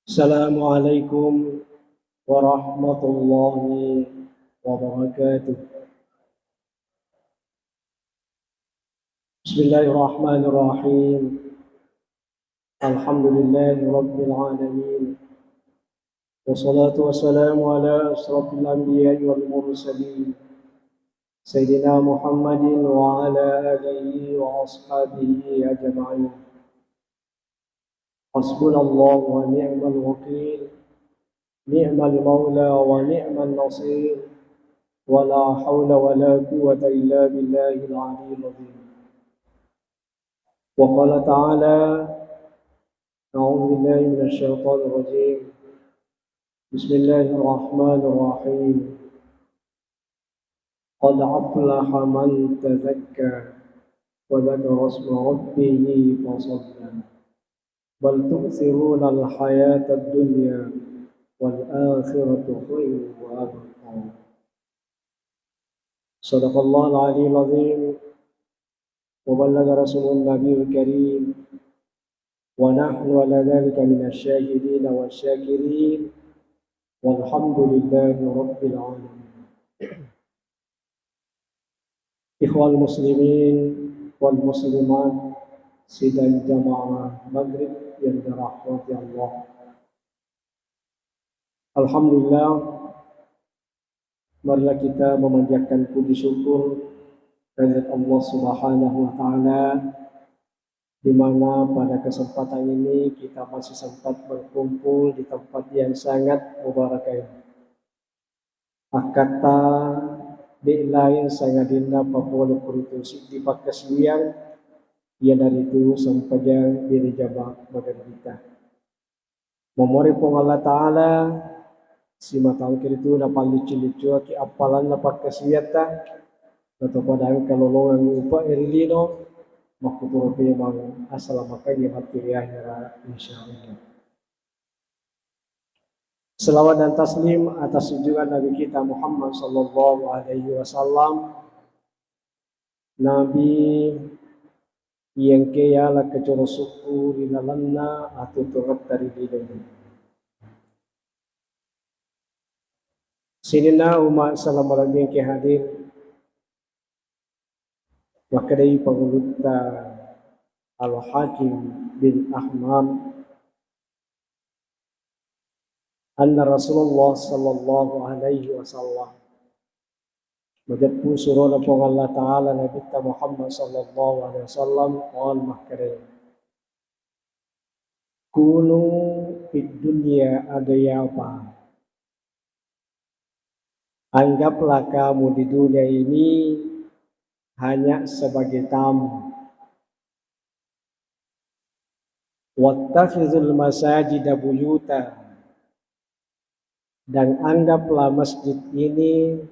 Assalamualaikum warahmatullahi wabarakatuh. Bismillahirrahmanirrahim. Alhamdulillahi rabbil alamin. Wassalatu wassalamu ala asrafil anbiya'i wal mursalin. Sayyidina Muhammadin wa ala alihi wa ashabihi ajma'in. Hasbunallahu wa ni'mal wakil. Ni'mal maula wa ni'mal nasir. ولا حول ولا قوة إلا بالله العلي العظيم. وقال تعالى: أعوذ بالله من الشيطان الرجيم. بسم الله الرحمن الرحيم. قد أفلح من تزكى وذكر اسم ربه فصلى بل تؤثرون الحياة الدنيا والآخرة خير وأبقى. صدق الله العلي العظيم وبلغ رسول النبي الكريم ونحن على ذلك من الشاهدين والشاكرين والحمد لله رب العالمين. Ikhwal muslimin wal muslimat sidang jamaah maghrib yang dirahmati Allah. Alhamdulillah, marilah kita memanjatkan puji syukur kepada Allah Subhanahu wa taala, di mana pada kesempatan ini kita masih sempat berkumpul di tempat yang sangat mubarakah. Akata di lain sangat indah Papua Kuritu di Pakasian, ia dari itu sampai yang diri jabak bagian kita. Memori pun Allah Ta'ala, si matang kiritu dapat licu-licu ki apalan dapat kasiata, atau pada kalau longan lupa erilino, makuturo memang asal makanya materi akhirat insyaallah. Selawat dan taslim atas junjungan Nabi kita Muhammad sallallahu alaihi wasallam, Nabi yang kaya la kecoro suku rilalanna atau turut dari diri. Sinina umat salam yang ke hadir wakadai penguluta Al-Hakim bin Ahmad anna Rasulullah sallallahu alaihi wasallam majapu surah lapang Allah Ta'ala Nabi Muhammad sallallahu alaihi wasallam qala mahkare kunu fid dunya adayaba, anggaplah kamu di dunia ini hanya sebagai tamu. Wattakhizul masajida buyuta, dan anggaplah masjid ini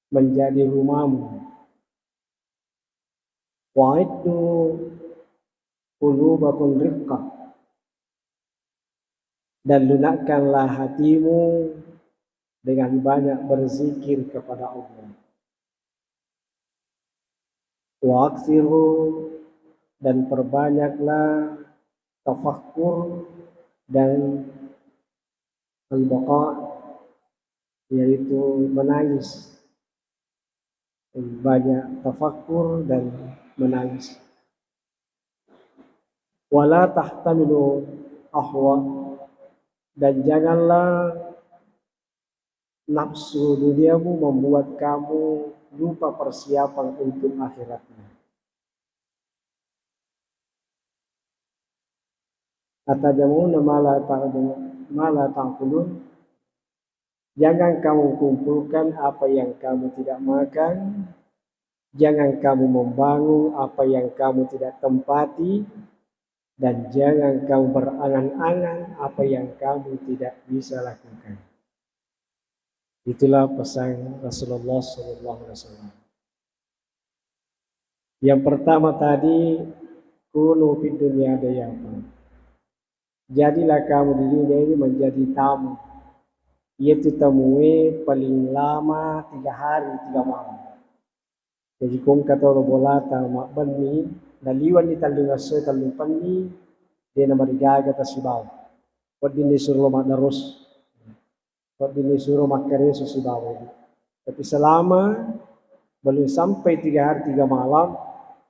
menjadi rumahmu. Wa'iddu qulubakum riqqah, dan lunakkanlah hatimu dengan banyak berzikir kepada Allah. Wa'aksiru, dan perbanyaklah tafakkur dan al-baqa, yaitu menangis. Banyak tafakkur dan menangis. Wala tahtamilu ahwa, dan janganlah nafsu duniamu membuat kamu lupa persiapan untuk akhiratnya. Atajamuna mala ta'kulun, jangan kamu kumpulkan apa yang kamu tidak makan, jangan kamu membangun apa yang kamu tidak tempati, dan jangan kamu berangan-angan apa yang kamu tidak bisa lakukan. Itulah pesan Rasulullah SAW. Yang pertama tadi, kunu fid dunya dayaba, jadilah kamu di dunia ini menjadi tamu. Yaitu temui paling lama 3 hari 3 malam. Jadi kung katoro bolata mak bani naliwan di talunga so talumpan ni dia na marigaga ta sibaw. Wadini suruh madarus, wadini suruh makare susu bawa. Tapi selama belum sampai 3 hari 3 malam,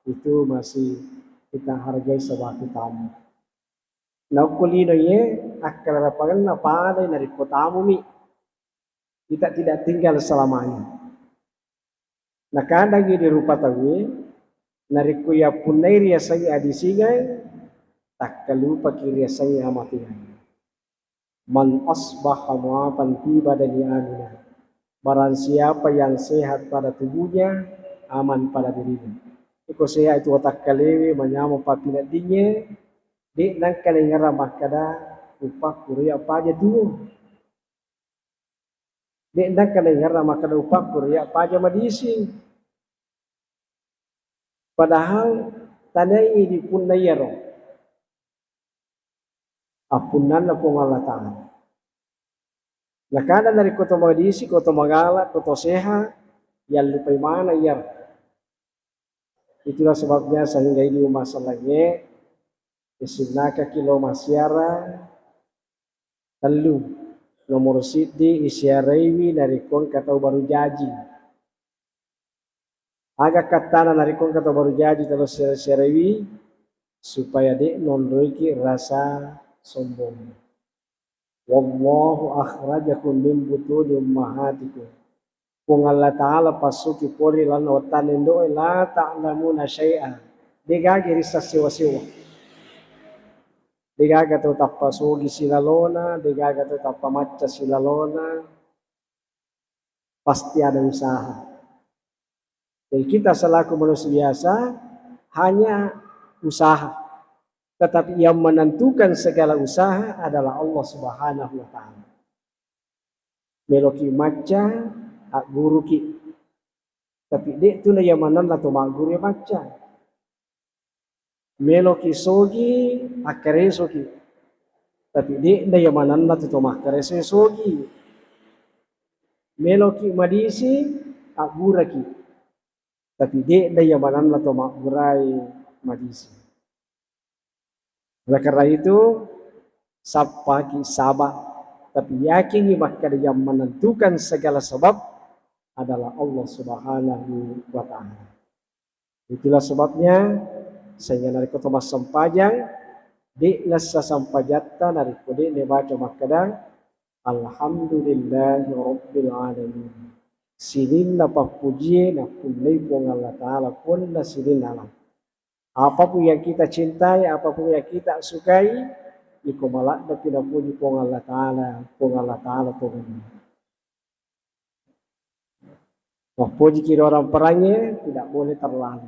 itu masih kita hargai sebagai tamu. Naukulino ye akal rapangan na pada dari kotamu mi. Kita tidak tinggal selamanya. Nah kadang di rupa tahu nariku ya punai ria saya adi singai tak kalupa kiri saya amatihan. Man asbaha mu'afan fi badani amina. Barang siapa yang sehat pada tubuhnya, aman pada dirinya. Iko sehat itu otak kalewe menyamu papina dinye, di nang kalengara makada upak kuria apa aja tuh. Di nang kalengara makada upak kuria apa aja madisi. Padahal tanai di punayaro. Apunan na pong Allah Ta'ala. Nakada dari koto madisi, koto magala, koto seha, yang lupa mana ya. Itulah sebabnya sehingga ini masalahnya isinaka kilo masyara telu nomor sidi isyarewi dari kon kata baru jaji. Agak katana dari kon kata baru jaji terus isyarewi supaya dek non roiki rasa sombong. Wallahu akhrajakum min butuni ummahatikum. Kung Allah Ta'ala pasuki pori lan otan indo la ta'lamuna syai'an. Digagi risa siwa-siwa. Digaga tu tappa sugi silalona, digaga tu tappa macca silalona. Pasti ada usaha. Jadi kita selaku manusia biasa hanya usaha. Tetapi yang menentukan segala usaha adalah Allah Subhanahu wa Ta'ala. Meloki maca ak guru ki. Tapi dek tu na yang manan tu mak guru yang maca. Meloki sogi ak kareso ki. Tapi dek na yang manan tu mak kareso sogi. Meloki madisi ak gura ki. Tapi dek na yang manan tu mak gurai madisi. Oleh karena itu, sapaki sabah, tapi yakini maka yang menentukan segala sebab adalah Allah Subhanahu wa Ta'ala. Itulah sebabnya sehingga dari kota mas sampajang di nasa sampajata dari kode ne baca makada alhamdulillahi rabbil alamin. Silin na papuji na punai pong Allah Ta'ala pun na silin alam. Apapun yang kita cintai, apapun yang kita sukai, iko malak na pinapuji pong Allah Ta'ala, Tuhan. Puji kiri orang perangnya tidak boleh terlalu.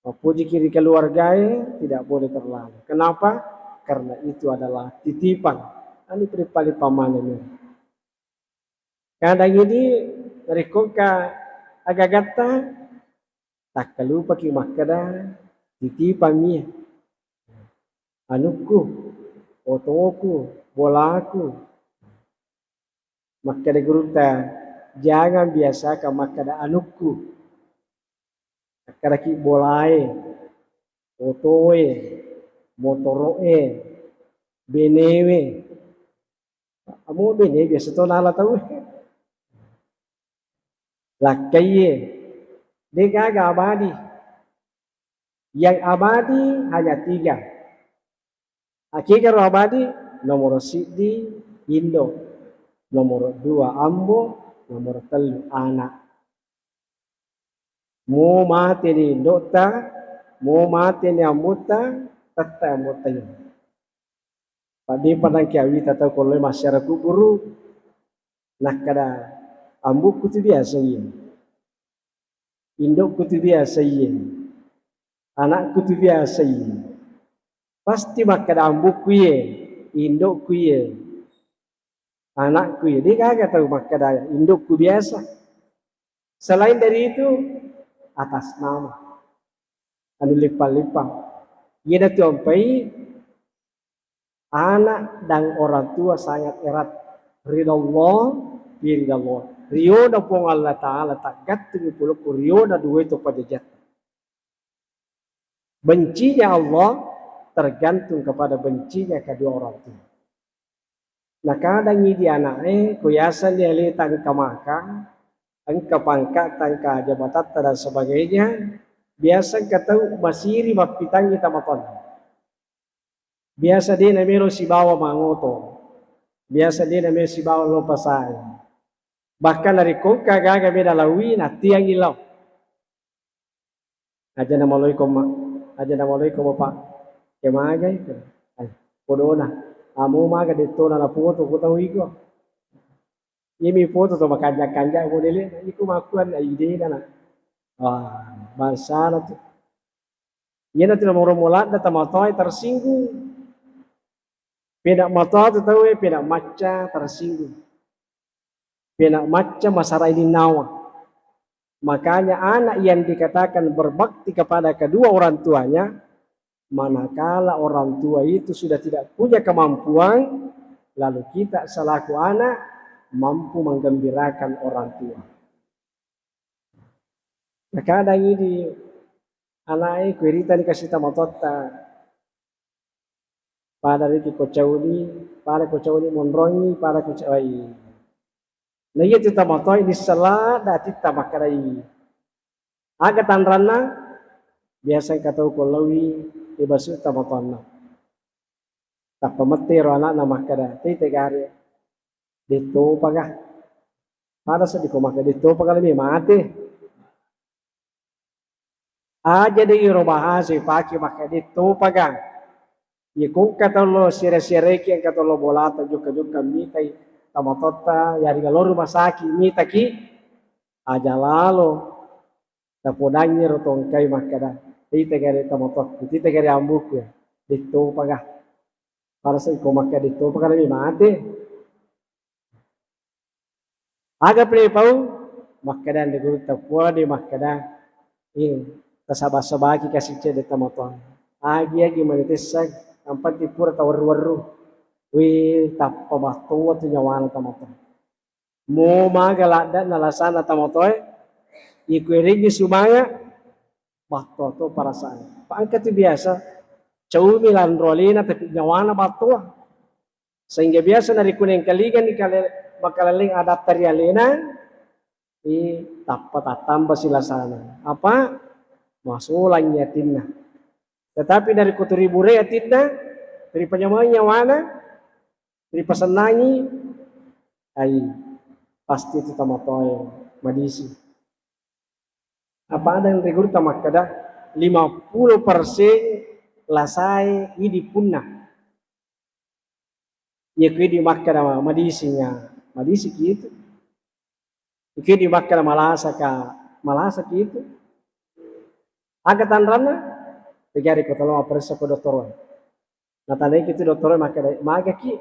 Puji kiri keluarganya tidak boleh terlalu. Kenapa? Karena itu adalah titipan. Ini pripali pamannya. Kadang ini dari koka agak gata, tak lupa ki makada titipan mia. Anuku, otoku, bolaku. Makada guruta. Jangan biasakan makada anukku. Makada ki bolae, otoe, motoroe, benewe. Amo bene biasa to nala tahu. Lakaye, degaga abadi. Yang abadi hanya 3. Hakika abadi nomor sidi Indo, nomor 2 Ambo, nomor 3 anak. Mau mati ni dokta, mau mati ni amuta, tata amuta yun. Padi padang kiawi tata koloi masyarakat guru, nakada ambu kutu biasa yun. Indok kutu biasa yun. Anak kutu biasa yun. Pasti makada ambu kuye, indok kuye. Anakku ya, dia kagak tahu makada indukku biasa. Selain dari itu, atas nama. Anu lipat-lipat. Ia dah tuampai, anak dan orang tua sangat erat. Ridha Allah, ridha Allah. Rio dah pun Allah Ta'ala tak gatuh puluh rio dah dua itu pada jatuh. Bencinya Allah tergantung kepada bencinya kedua orang tua. Nah kadang di anak kuyasan dia lihat maka angka pangkat, angka jabatan dan sebagainya, biasa kata masiri mapitang kita maton. Biasa dia namero si bawa mangoto, biasa dia namero si bawa lopasai. Bahkan dari koka gaga beda lawi na tiang ilau. Aja nama loi ko pak, kemagai, ay, podona, amu maga dito na lapungo to kutawi ko. Imi foto to makanja-kanja mo dili, iku makuan ay ide na. Wah, bangsa na to. Yan na tinamuro-mulat na tamatoy tersinggung. Pinak mata tu tahu pinak maca tersinggung. Pinak maca masalah ini nawa. Makanya anak yang dikatakan berbakti kepada kedua orang tuanya, manakala orang tua itu sudah tidak punya kemampuan, lalu kita selaku anak mampu menggembirakan orang tua. Nah kadang ini anak kuirita dikasih tamatota pada riki kocauni monrongi pada kocawai. Nah iya tu tamatoi di salat dati tamakarai. Aga tanrana biasa katau kolawi ibasu tamatonna. Tak pemeti anak nama kada ti tegari. Dito paga. Pada sediko maka dito paga lebih mati. Aja de iro bahasa paki maka dito paga. Ikung kata lo sire-sire yang kata lo bolata juga mitai tamatota yari galor rumah sakit mita ki aja lalo tapodangi rotong kai makada tite gare tamatot tite gare ambuk ya dito paga para sai ko makada dito paga ni mate aga pre pau makada de guru tapua de makada ini tasabaki kasih cede tamaton agi manitesag tempat dipura tawar-waru wi tappa batu tu nyawana tamaton mo magalada nalasana tamotoy ikuirigi sumaya batu to para sana paangkat biasa cau milan rolina tapi nyawana batu sehingga biasa dari kuning kaligan di bakalaling adapter yalena i tappa tambah silasana apa masulan yatinna tetapi dari kuturibu yatinna dari penyamanya nyawana dari pesenangi ai pasti itu tamatoy madisi apa ada yang regur tamak kada 50% lasai idi punna ya di makkada madisinya madisi gitu di makkada malasa gitu agatan rana tegari ko tolong perisa ko doktor na tanay gitu doktor maga ki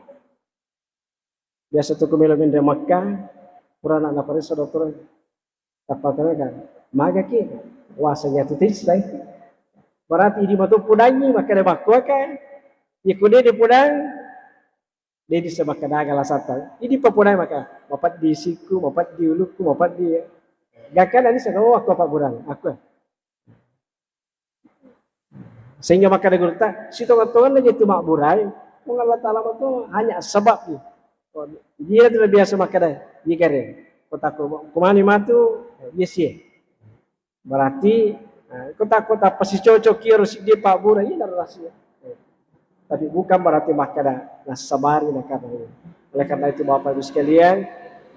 biasa tuh kumelo mende Makkah purana na perisa doktor tapatnya kan maga ki wasanya tu tis dai berarti di matu pudangi maka de bakwa kan ikude de pudang de di sebakada gala sata ini papudai maka mapat di siku mapat di uluku mapat di gakan ani sano aku apa burang aku sehingga maka de gurta sitongan aja tu mak burai Allah taala itu hanya sebab dia tidak biasa maka dah dikare kota kumani matu yes ye berarti kota pasti cocok harus dia Pak Bura ini rahasia tapi bukan berarti maka nah sabari nah karena oleh karena itu Bapak Ibu sekalian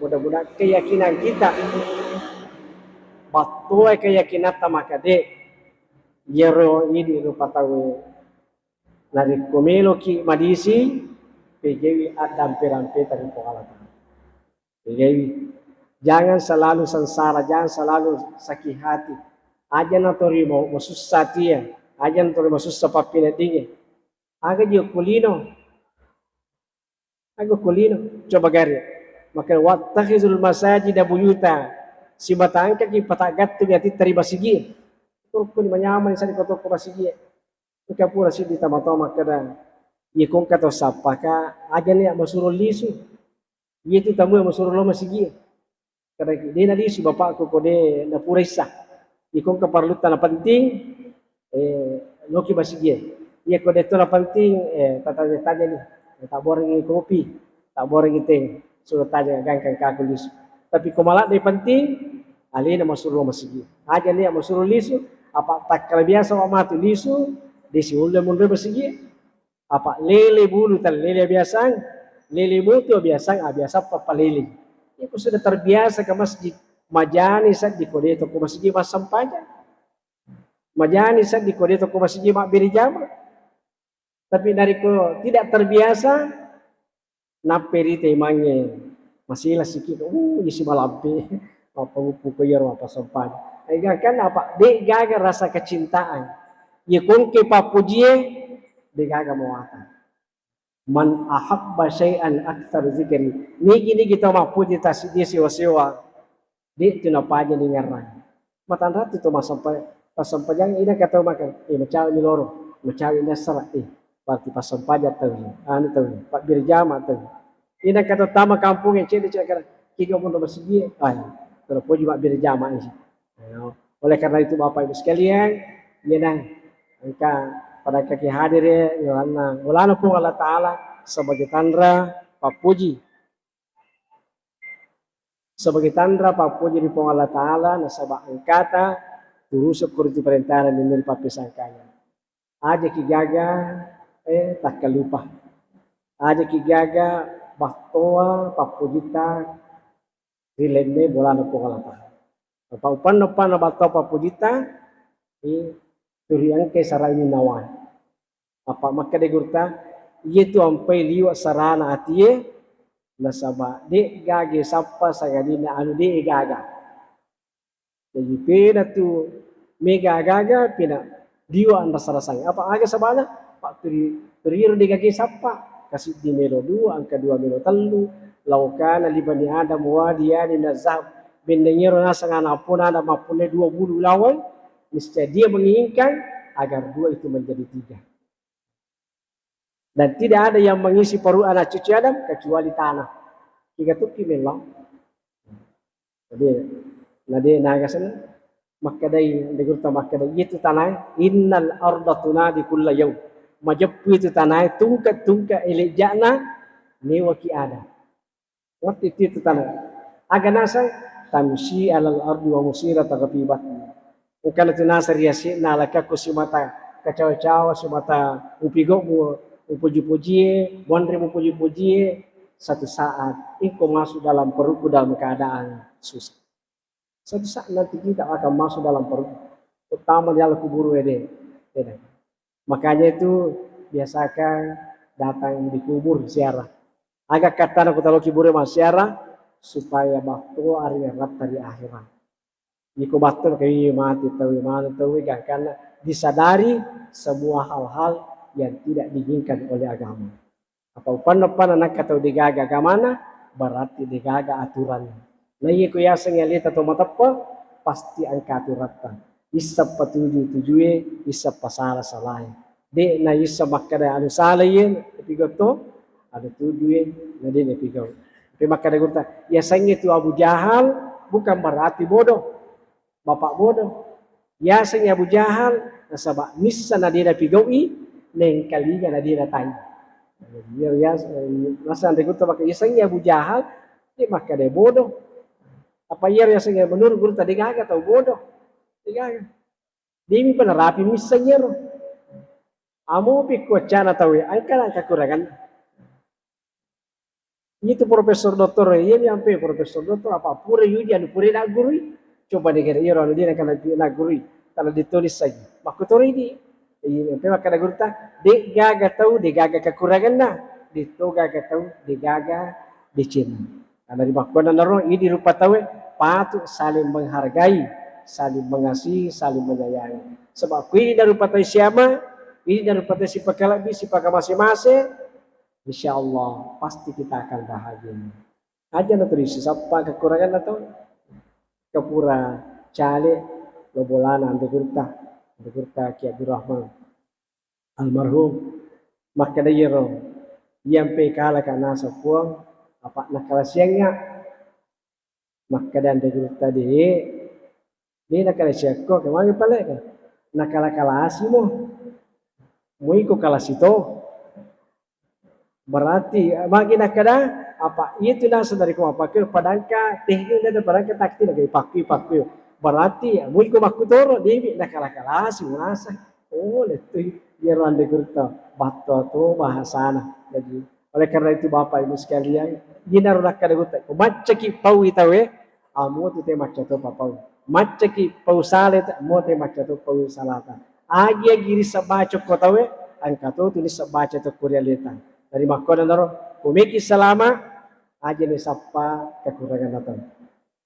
mudah-mudahan keyakinan kita batu keyakinan maka de yero ini rupa tahu nari komelo ki madisi PGW adam perampe tadi pengalatan PGW jangan selalu sengsara jangan selalu sakit hati aja na torimo masusah tia aja na torimo masusah papina dinge aga dia kulino coba gari maka wattakhizul masajid buyuta si batangka ki patagat tu yati terima sigi turku ni manyaman sa ko ko basigi ka pura si ditamato makada ikong kato sapaka aja ni masuruh lisu itu tamu yang masuruh lo masigi kada di na lisu bapak ko kode na purisa ikong kaparlutan na penting loki basigi iya kode to na penting tanya ni tabor ng kopi tak boleh kita suruh tanya gangkan kaku lisu. Tapi kumalat dari penting, alina masuruh masigi. Aja ni masuruh lisu, apa tak kalau biasa matu lisu, desi mundur masigi. Apa lele bulu tal lele biasa, lele mutu biasa, biasa papa lele. Itu sudah terbiasa ke masjid. Majani saat di kode toko masjid mas sampainya. Majani saat di kode toko masjid mak beri jama. Tapi dari ko tidak terbiasa, naperi temangnya masih lah sikit. Isi malampe, apa buku yer apa sampai. Ega kan apa? Dek gaga rasa kecintaan. Ye kongke papujie, dek gaga muatan. Man ahabba syai'an aktsar zikri. Niki kita mapuji tasdi sewa-sewa. Di tuna paja ni ngarang. Matan ratu tu sampai yang ina kata makan. Macawi ni loro, macawi ni serat. Berarti pasang pajak tahu. Anu tahu. Pak Birjama tahu. Ina kata tama kampung yang cedek cakap tiga pun bersegi. Kalau puji Pak Birjama ini. Oleh karena itu Bapak Ibu sekalian, ina angka pada kaki hadir ya, ulana pun Allah Taala sebagai tanda Pak Puji. Sebagai tanda Pak Puji di Allah Taala nasabah angkata turus kurti perintah dan dari Pak Pisangkanya. Aja ki gaga tak lupa. Aja ki gaga bahtoa Pak Pujita rilenne bola na pun Allah Taala. Pak upan bahtoa Pak Pujita turiang ke sarai nawan. Apa maka degurta itu ampai liwa sarana atie nasaba de gage sappa sagadina anu de gaga. Jadi pena tu mega gaga pena diwa anda sarasang. Apa aga sabana Pak turiru de gage sappa kasih di melo 2 angka 2 melo 3 laukana libani adam wadiyan nazab bendengero nasang anapun ada mapune 2 bulu lawan niscaya dia menginginkan agar 2 itu menjadi 3. Dan tidak ada yang mengisi perut anak cucu Adam kecuali tanah. 3 tuki memang. Jadi, nade naga sana. Makadai, degurta makadai itu tanah. Innal arda tunadi kulla yaum. Majappu itu tanah tungkat elijana newaki ada. Waktu itu tanah. Aganasa tamshi alal ardi wa musira tagapibat. Bukan itu nasar yasi nalaka kusimata kacawa-cawa sumata upigo puji-puji, mondre puji-puji, satu saat engkau masuk dalam perutku dalam keadaan susah. Satu saat nanti kita akan masuk dalam perut, terutama di dalam kubur ini. Makanya itu biasakan datang di kubur ziarah. Agak kata aku tahu kubur mas ziarah supaya waktu hari yang dari akhirat. Jika waktu kayak mati tahu karena disadari semua hal-hal yang tidak diinginkan oleh agama. Apa upan anak kata digaga agamana berarti digaga aturan. Nah iya ku yaseng lihat atau matapa pasti angka aturan. Isap patuju isap pasala salai. De na isap makada anu salayin tapi goto ada tujuh na de ne pigau. Tapi makada gurta yaseng itu Abu Jahal bukan berarti bodoh. Bapak bodoh. Yaseng Abu Jahal nasaba nissa na de na pigaui neng kalinya na dia datang. Dia masa ande gurta pakai isengnya Abu Jahal, dia maka dia bodoh. Apa ia isengnya menurut gurta dia gaga atau bodoh? Dia gaga. Dia mi penerapi misalnya. Amo pikir cana tahu ya, angkat kekurangan. Itu profesor doktor ya, sampai profesor doktor apa pura yuji anu pura nak gurui. Coba dia kira anu dia nak gurui. Kalau ditulis saja, makutori ini. Tapi maka ada gurta, de gaga tahu, de gaga kekurangan nah, de to gaga tahu, de gaga de cina. Karena di makna naro ini rupa tahu, patut saling menghargai, saling mengasihi, saling menyayangi. Sebab ini dari rupa tahu siapa, ini dari rupa tahu si pakalabi, si masing-masing, insya Allah pasti kita akan bahagia. Aja na terisi, siapa kekurangan atau kepura, cale, lobolana, ande gurta. Berkata Ki Abdul Rahman almarhum maka dia yang pekala kana sapuang apa nakala siangnya maka dan berkata dia nakala siangko kemana pale kan nakala kala asimo muiko kala sito Berarti bagi nak kada apa itulah saudari ko pakai padangka tehnya dan padangka takti lagi pakai. Berarti mui ko makutoro devi nak kala si masa. Oh letu biar ande kurta batto to bahasana. Jadi oleh karena itu Bapak Ibu sekalian, ginar nak kada gutai. Macca ki pau itawe, amo tu te macca to papau. Macca ki pau salet mo te macca to pau salata. Agia giri sabaco kotawe, angkato tulis sabaca to kurialeta. Dari makonan naro, kumiki selama aja ni sapa kekurangan datang.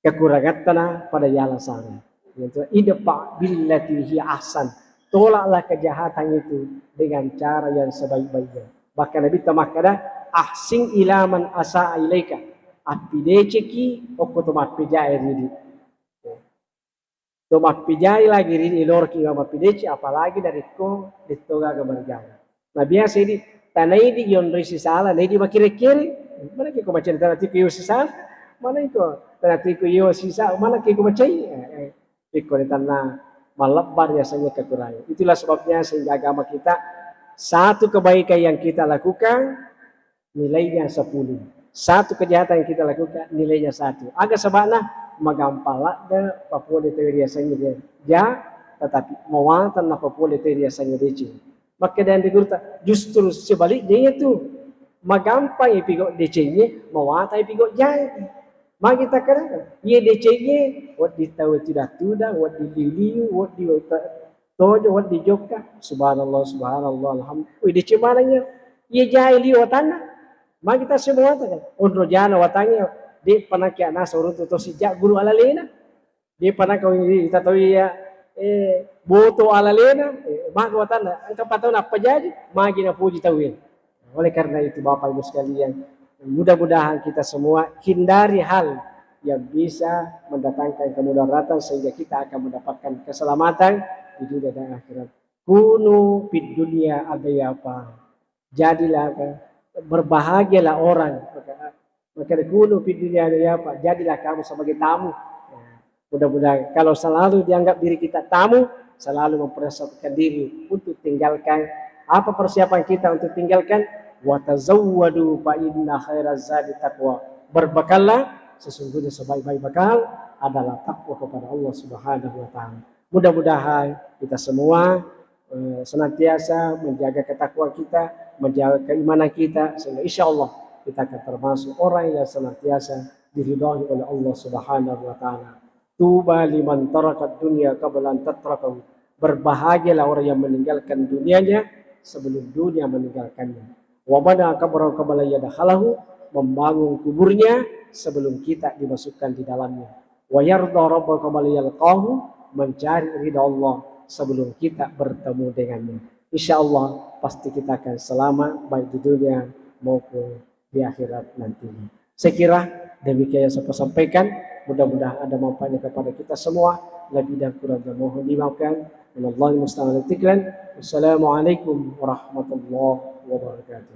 Kekurangan tanah pada jalan sana. Yaitu idfa billati hi ahsan. Tolaklah kejahatan itu dengan cara yang sebaik-baiknya. Bahkan Nabi tamakada ahsin ilaman asa ilaika. Api deceki okko tomat pijai ridi. Tomat pijai lagi ridi ilor ki ngama pideci apalagi dari ko ditoga keberjaya. Nah biasa ini tanai di yon risi sala, nei di makire-kire, mana ke ko macam tanah tiku yo sisa, mana iko tanah tiku yo sisa, mana ke ko macam iko di tanah malebar biasanya kekurangan. Itulah sebabnya sehingga agama kita satu kebaikan yang kita lakukan nilainya 10. Satu kejahatan yang kita lakukan nilainya 1. Agak sebabnya magampala da Papua de teoria sanya dia. Ya, tetapi mawatan na Papua de teoria sanya dia. Maka dan digurta justru sebaliknya itu magampang ipigo DC-nya mawata ipigo jai. Magi kita kira ye DC-nya wat ditahu tidak wat diliu wat di tojo wat di joka subhanallah alhamdulillah DC mananya ye jai liu tanah. Magi kita semua kan ondro jana watanya di panakia nasa urut to sejak guru alalena di panakau kita tahu ya boto alalena maka watana angka patau apa jadi magi na puji tawin. Oleh karena itu Bapak Ibu sekalian, mudah-mudahan kita semua hindari hal yang bisa mendatangkan kemudaratan sehingga kita akan mendapatkan keselamatan di dunia dan akhirat. Kunu fid dunia apa? Jadilah berbahagialah orang. Maka kunu fid dunia apa? Jadilah kamu sebagai tamu. Mudah-mudahan kalau selalu dianggap diri kita tamu, selalu mempersiapkan diri untuk tinggalkan apa persiapan kita untuk tinggalkan wa tazawwadu fa inna khairaz zadi taqwa. Berbekallah sesungguhnya sebaik-baik bekal adalah takwa kepada Allah Subhanahu wa taala. Mudah-mudahan kita semua senantiasa menjaga ketakwaan kita, menjaga keimanan kita sehingga insyaallah kita akan termasuk orang yang senantiasa diridhai oleh Allah Subhanahu wa taala. Tuba liman tarakat dunia qabla an tatrakahu. Berbahagialah orang yang meninggalkan dunianya sebelum dunia meninggalkannya. Wa bada qabra qabla yadkhalahu, membangun kuburnya sebelum kita dimasukkan di dalamnya. Wa yarda rabbaka qabla yalqahu, mencari ridha Allah sebelum kita bertemu dengannya. Insyaallah pasti kita akan selamat baik di dunia maupun di akhirat nantinya. Saya kira demikian yang saya sampaikan. Mudah-mudahan ada manfaatnya kepada kita semua. Lebih dan kurang mohon dimaafkan. Wallahi musta'an. Wassalamualaikum warahmatullahi wabarakatuh.